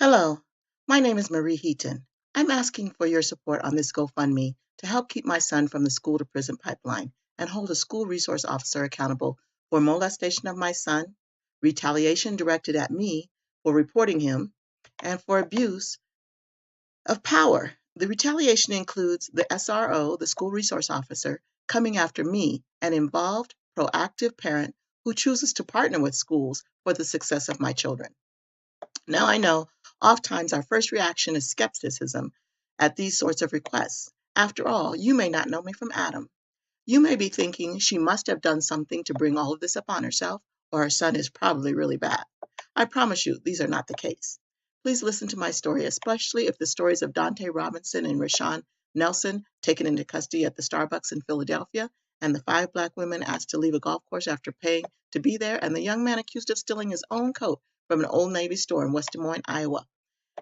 Hello, my name is Marie Heaton. I'm asking for your support on this GoFundMe to help keep my son from the school to prison pipeline and hold a school resource officer accountable for molestation of my son, retaliation directed at me for reporting him, and for abuse of power. The retaliation includes the SRO, the school resource officer, coming after me, an involved, proactive parent who chooses to partner with schools for the success of my children. Now I know oftentimes our first reaction is skepticism at these sorts of requests. After all, you may not know me from Adam. You may be thinking she must have done something to bring all of this upon herself, or her son is probably really bad. I promise you, these are not the case. Please listen to my story, especially if the stories of Dante Robinson and Rashawn Nelson taken into custody at the Starbucks in Philadelphia, and the 5 Black women asked to leave a golf course after paying to be there, and the young man accused of stealing his own coat from an Old Navy store in West Des Moines, Iowa,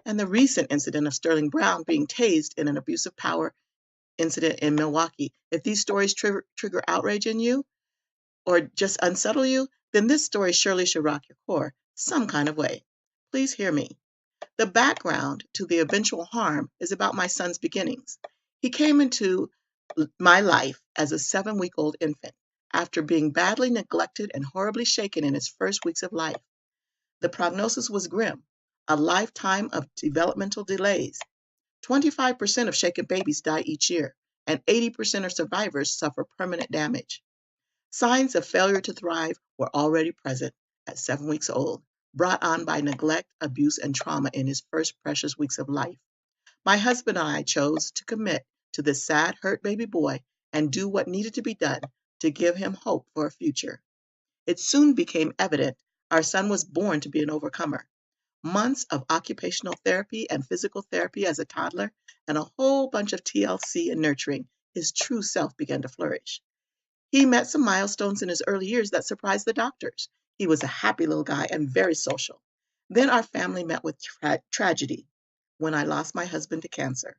and the recent incident of Sterling Brown being tased in an abuse of power incident in Milwaukee. If these stories trigger outrage in you or just unsettle you, then this story surely should rock your core some kind of way. Please hear me. The background to the eventual harm is about my son's beginnings. He came into my life as a 7-week-old infant after being badly neglected and horribly shaken in his first weeks of life. The prognosis was grim, a lifetime of developmental delays. 25% of shaken babies die each year, and 80% of survivors suffer permanent damage. Signs of failure to thrive were already present at 7 weeks old, brought on by neglect, abuse, and trauma in his first precious weeks of life. My husband and I chose to commit to this sad, hurt baby boy and do what needed to be done to give him hope for a future. It soon became evident our son was born to be an overcomer. Months of occupational therapy and physical therapy as a toddler, and a whole bunch of TLC and nurturing, his true self began to flourish. He met some milestones in his early years that surprised the doctors. He was a happy little guy and very social. Then our family met with tragedy when I lost my husband to cancer.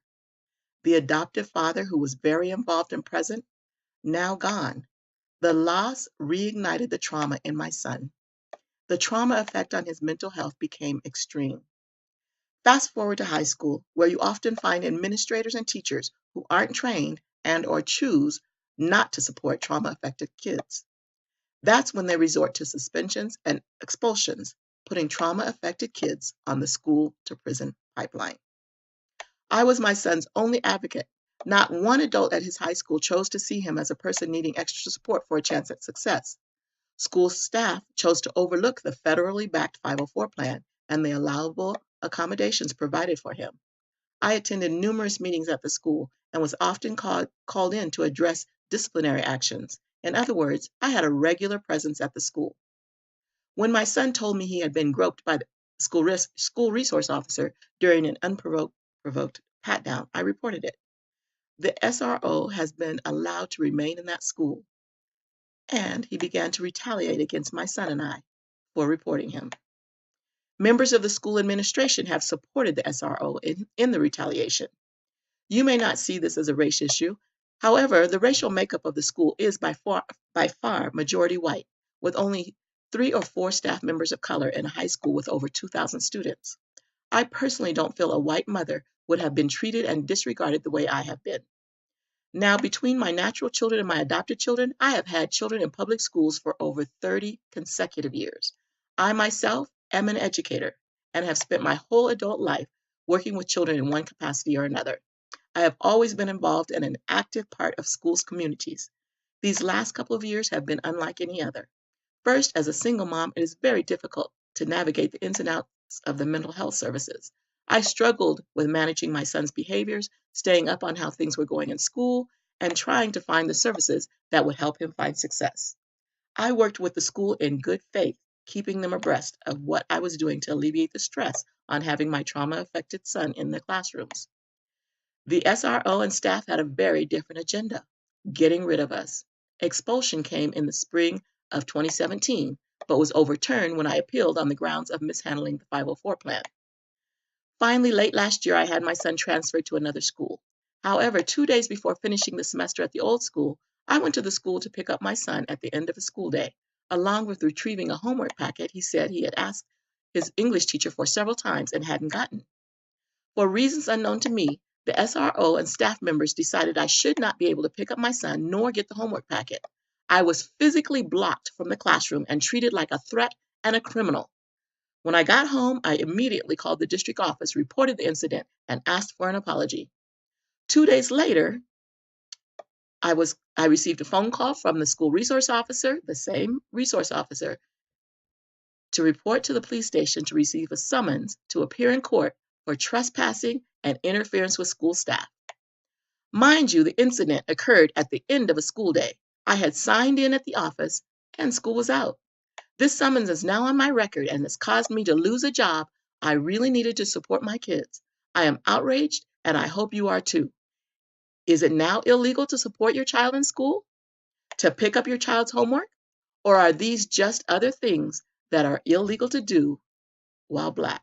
The adoptive father, who was very involved and present, now gone. The loss reignited the trauma in my son. The trauma effect on his mental health became extreme. Fast forward to high school, where you often find administrators and teachers who aren't trained and or choose not to support trauma-affected kids. That's when they resort to suspensions and expulsions, putting trauma-affected kids on the school to prison pipeline. I was my son's only advocate. Not one adult at his high school chose to see him as a person needing extra support for a chance at success. School staff chose to overlook the federally backed 504 plan and the allowable accommodations provided for him. I attended numerous meetings at the school and was often called in to address disciplinary actions. In other words, I had a regular presence at the school. When my son told me he had been groped by the school resource officer during an unprovoked pat-down, I reported it. The SRO has been allowed to remain in that school, and he began to retaliate against my son and I for reporting him. Members of the school administration have supported the SRO in the retaliation. You may not see this as a race issue. However, the racial makeup of the school is by far majority white, with only 3 or 4 staff members of color in a high school with over 2,000 students. I personally don't feel a white mother would have been treated and disregarded the way I have been. Now, between my natural children and my adopted children, I have had children in public schools for over 30 consecutive years. I myself am an educator and have spent my whole adult life working with children in one capacity or another. I have always been involved in an active part of schools' communities. These last couple of years have been unlike any other. First, as a single mom, it is very difficult to navigate the ins and outs of the mental health services. I struggled with managing my son's behaviors, staying up on how things were going in school, and trying to find the services that would help him find success. I worked with the school in good faith, keeping them abreast of what I was doing to alleviate the stress on having my trauma-affected son in the classrooms. The SRO and staff had a very different agenda: getting rid of us. Expulsion came in the spring of 2017, but was overturned when I appealed on the grounds of mishandling the 504 plan. Finally, late last year, I had my son transferred to another school. However, 2 days before finishing the semester at the old school, I went to the school to pick up my son at the end of a school day. Along with retrieving a homework packet he said he had asked his English teacher for several times and hadn't gotten. For reasons unknown to me, the SRO and staff members decided I should not be able to pick up my son nor get the homework packet. I was physically blocked from the classroom and treated like a threat and a criminal. When I got home, I immediately called the district office, reported the incident, and asked for an apology. 2 days later, I received a phone call from the school resource officer, the same resource officer, to report to the police station to receive a summons to appear in court for trespassing and interference with school staff. Mind you, the incident occurred at the end of a school day. I had signed in at the office and school was out. This summons is now on my record and has caused me to lose a job I really needed to support my kids. I am outraged and I hope you are too. Is it now illegal to support your child in school? To pick up your child's homework? Or are these just other things that are illegal to do while Black?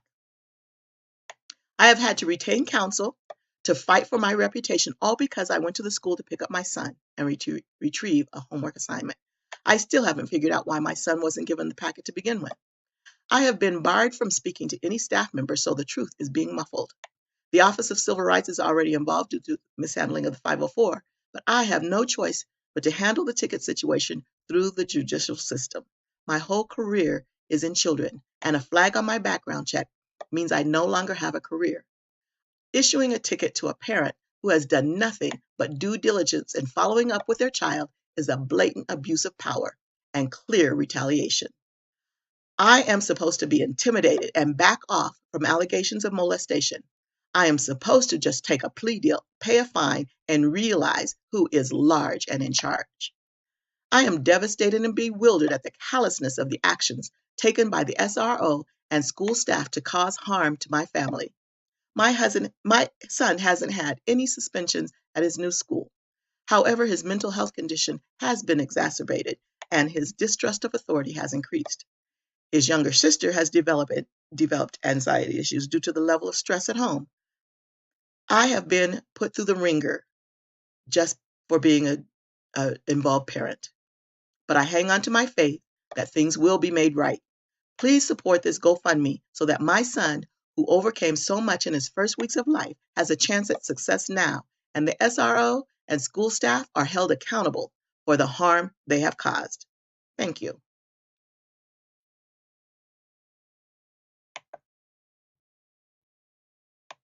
I have had to retain counsel to fight for my reputation, all because I went to the school to pick up my son and retrieve a homework assignment. I still haven't figured out why my son wasn't given the packet to begin with. I have been barred from speaking to any staff member, so the truth is being muffled. The Office of Civil Rights is already involved due to mishandling of the 504, but I have no choice but to handle the ticket situation through the judicial system. My whole career is in children, and a flag on my background check means I no longer have a career. Issuing a ticket to a parent who has done nothing but due diligence in following up with their child is a blatant abuse of power and clear retaliation. I am supposed to be intimidated and back off from allegations of molestation. I am supposed to just take a plea deal, pay a fine, and realize who is large and in charge. I am devastated and bewildered at the callousness of the actions taken by the SRO and school staff to cause harm to my family. My son hasn't had any suspensions at his new school. However, his mental health condition has been exacerbated and his distrust of authority has increased. His younger sister has developed anxiety issues due to the level of stress at home. I have been put through the ringer just for being an involved parent. But I hang on to my faith that things will be made right. Please support this GoFundMe so that my son, who overcame so much in his first weeks of life, has a chance at success now, and the SRO and school staff are held accountable for the harm they have caused. Thank you.